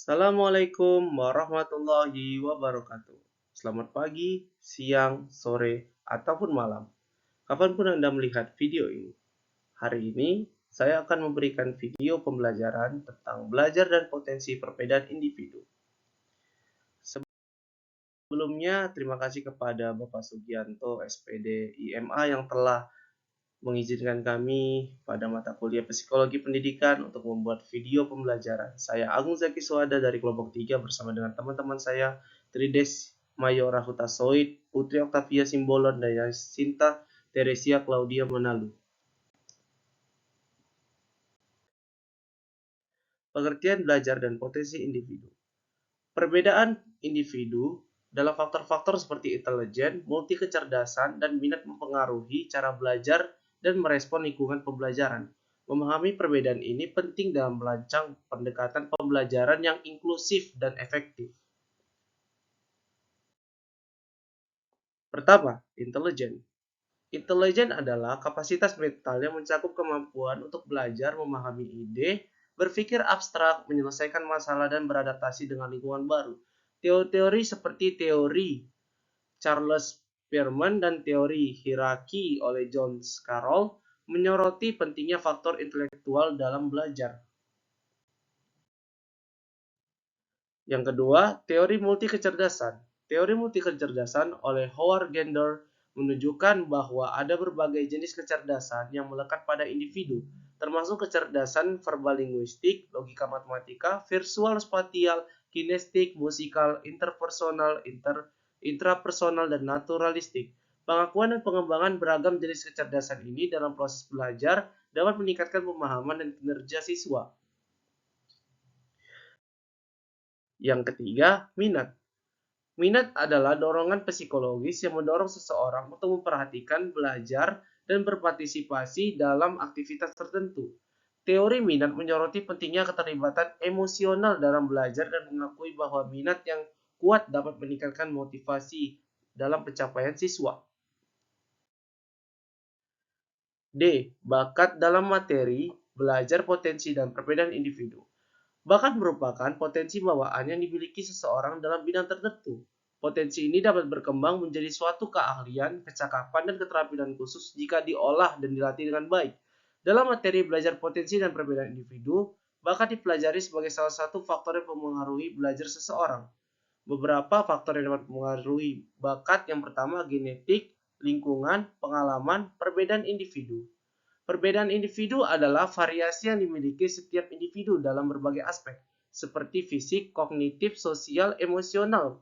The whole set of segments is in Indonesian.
Assalamualaikum warahmatullahi wabarakatuh. Selamat pagi, siang, sore, ataupun malam. Kapanpun Anda melihat video ini. Hari ini, saya akan memberikan video pembelajaran tentang belajar dan potensi perbedaan individu. Sebelumnya, terima kasih kepada Bapak Sugianto, SPD, IMA yang telah mengizinkan kami pada mata kuliah Psikologi Pendidikan untuk membuat video pembelajaran. Saya Agung Zaki Suhada dari kelompok 3 bersama dengan teman-teman saya, Trides Mayora Hutasoid, Putri Octavia Simbolon, dan Yasinta Teresia Claudia Menalu. Pengertian belajar dan potensi individu. Perbedaan individu dalam faktor-faktor seperti intelijen, multi kecerdasan, dan minat mempengaruhi cara belajar dan merespon lingkungan pembelajaran. Memahami perbedaan ini penting dalam merancang pendekatan pembelajaran yang inklusif dan efektif. Pertama, intelijen. Intelijen adalah kapasitas mental yang mencakup kemampuan untuk belajar, memahami ide, berpikir abstrak, menyelesaikan masalah, dan beradaptasi dengan lingkungan baru. Teori-teori seperti teori Charles Spearman dan teori hierarki oleh John Carroll menyoroti pentingnya faktor intelektual dalam belajar. Yang kedua, teori multi kecerdasan. Teori multi kecerdasan oleh Howard Gardner menunjukkan bahwa ada berbagai jenis kecerdasan yang melekat pada individu, termasuk kecerdasan verbal linguistik, logika matematika, visual spatial, kinestik, musikal, interpersonal, intrapersonal, dan naturalistik. Pengakuan dan pengembangan beragam jenis kecerdasan ini dalam proses belajar dapat meningkatkan pemahaman dan kinerja siswa. Yang ketiga, minat. Minat adalah dorongan psikologis yang mendorong seseorang untuk memperhatikan, belajar, dan berpartisipasi dalam aktivitas tertentu. Teori minat menyoroti pentingnya keterlibatan emosional dalam belajar dan mengakui bahwa minat yang kuat dapat meningkatkan motivasi dalam pencapaian siswa. D. Bakat dalam materi, belajar potensi dan perbedaan individu. Bakat merupakan potensi bawaan yang dimiliki seseorang dalam bidang tertentu. Potensi ini dapat berkembang menjadi suatu keahlian, kecakapan, dan keterampilan khusus jika diolah dan dilatih dengan baik. Dalam materi belajar potensi dan perbedaan individu, bakat dipelajari sebagai salah satu faktor yang mempengaruhi belajar seseorang. Beberapa faktor yang dapat mempengaruhi bakat yang pertama genetik, lingkungan, pengalaman, perbedaan individu. Perbedaan individu adalah variasi yang dimiliki setiap individu dalam berbagai aspek, seperti fisik, kognitif, sosial, emosional.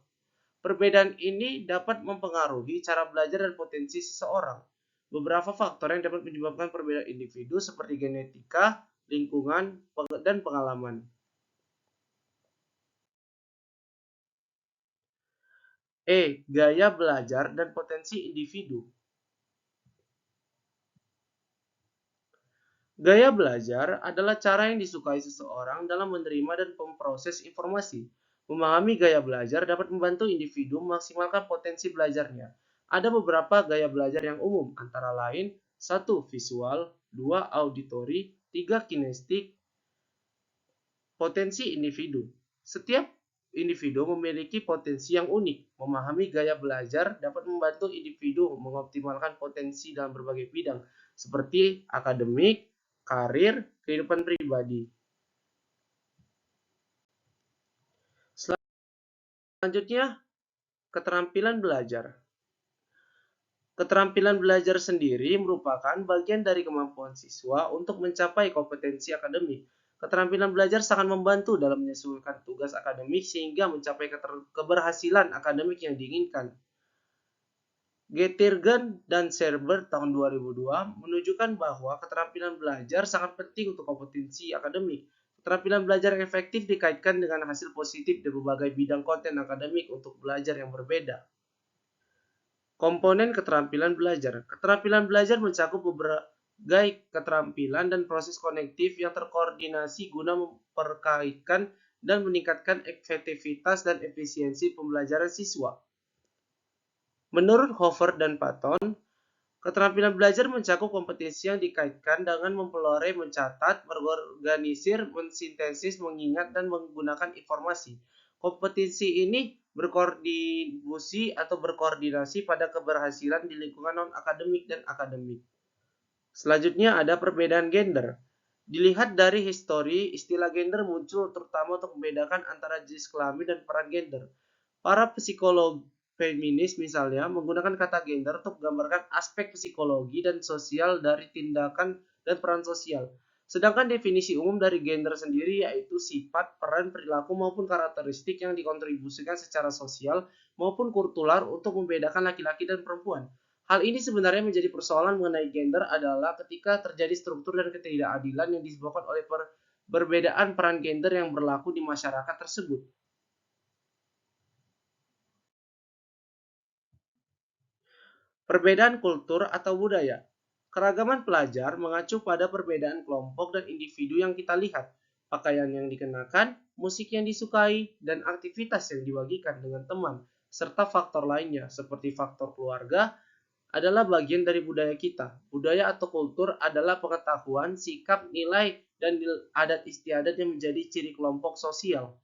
Perbedaan ini dapat mempengaruhi cara belajar dan potensi seseorang. Beberapa faktor yang dapat menyebabkan perbedaan individu seperti genetika, lingkungan, dan pengalaman. Gaya belajar dan potensi individu. Gaya belajar adalah cara yang disukai seseorang dalam menerima dan memproses informasi. Memahami gaya belajar dapat membantu individu memaksimalkan potensi belajarnya. Ada beberapa gaya belajar yang umum, antara lain 1. Visual, 2. Auditori, 3. Kinestik. Potensi individu. Setiap individu memiliki potensi yang unik. Memahami gaya belajar dapat membantu individu mengoptimalkan potensi dalam berbagai bidang, seperti akademik, karir, kehidupan pribadi. Selanjutnya, keterampilan belajar. Keterampilan belajar sendiri merupakan bagian dari kemampuan siswa untuk mencapai kompetensi akademik. Keterampilan belajar sangat membantu dalam menyesuaikan tugas akademik sehingga mencapai keberhasilan akademik yang diinginkan. Getirgen dan Serber tahun 2002 menunjukkan bahwa keterampilan belajar sangat penting untuk kompetensi akademik. Keterampilan belajar yang efektif dikaitkan dengan hasil positif di berbagai bidang konten akademik untuk belajar yang berbeda. Komponen keterampilan belajar. Keterampilan belajar mencakup berbagai keterampilan dan proses konektif yang terkoordinasi guna memperkaitkan dan meningkatkan efektivitas dan efisiensi pembelajaran siswa. Menurut Hofer dan Patton, Keterampilan belajar mencakup kompetensi yang dikaitkan dengan mempelajari, mencatat, berorganisir, mensintesis, mengingat, dan menggunakan informasi. Kompetensi ini berkontribusi atau berkoordinasi pada keberhasilan di lingkungan non-akademik dan akademik. Selanjutnya ada perbedaan gender. Dilihat dari histori, istilah gender muncul terutama untuk membedakan antara jenis kelamin dan peran gender. Para psikolog feminis misalnya menggunakan kata gender untuk menggambarkan aspek psikologi dan sosial dari tindakan dan peran sosial. Sedangkan definisi umum dari gender sendiri yaitu sifat, peran, perilaku maupun karakteristik yang dikontribusikan secara sosial maupun kultural untuk membedakan laki-laki dan perempuan. Hal ini sebenarnya menjadi persoalan mengenai gender adalah ketika terjadi struktur dan ketidakadilan yang disebabkan oleh perbedaan peran gender yang berlaku di masyarakat tersebut. Perbedaan kultur atau budaya. Keragaman pelajar mengacu pada perbedaan kelompok dan individu yang kita lihat, pakaian yang dikenakan, musik yang disukai, dan aktivitas yang dibagikan dengan teman, serta faktor lainnya seperti faktor keluarga adalah bagian dari budaya kita. Budaya atau kultur adalah pengetahuan, sikap, nilai, dan adat istiadat yang menjadi ciri kelompok sosial.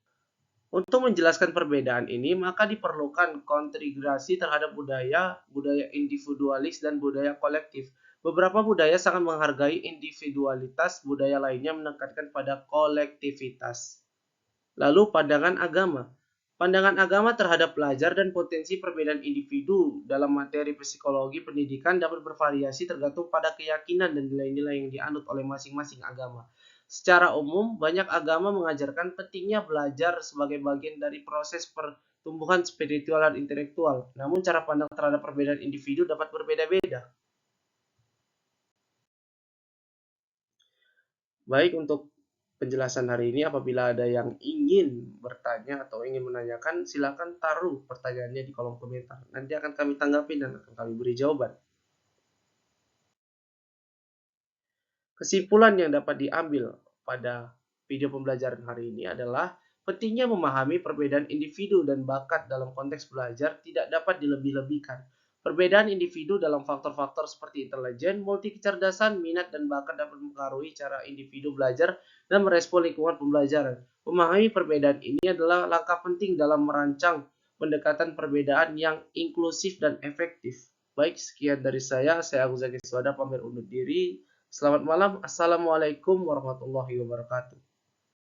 Untuk menjelaskan perbedaan ini, maka diperlukan kontribusi terhadap budaya, budaya individualis, dan budaya kolektif. Beberapa budaya sangat menghargai individualitas, budaya lainnya menekankan pada kolektivitas. Lalu pandangan agama. Pandangan agama terhadap pelajar dan potensi perbedaan individu dalam materi psikologi pendidikan dapat bervariasi tergantung pada keyakinan dan nilai-nilai yang dianut oleh masing-masing agama. Secara umum, banyak agama mengajarkan pentingnya belajar sebagai bagian dari proses pertumbuhan spiritual dan intelektual. Namun cara pandang terhadap perbedaan individu dapat berbeda-beda. Baik, untuk penjelasan hari ini apabila ada yang ingin bertanya atau ingin menanyakan, silakan taruh pertanyaannya di kolom komentar. Nanti akan kami tanggapi dan akan kami beri jawaban. Kesimpulan yang dapat diambil pada video pembelajaran hari ini adalah pentingnya memahami perbedaan individu dan bakat dalam konteks belajar tidak dapat dilebih-lebihkan. Perbedaan individu dalam faktor-faktor seperti intelijen, multi kecerdasan, minat, dan bakat dapat mempengaruhi cara individu belajar dan merespon lingkungan pembelajaran. Memahami perbedaan ini adalah langkah penting dalam merancang pendekatan perbedaan yang inklusif dan efektif. Baik, sekian dari saya Agus Zaki Swada pamit undur diri. Selamat malam. Assalamualaikum warahmatullahi wabarakatuh.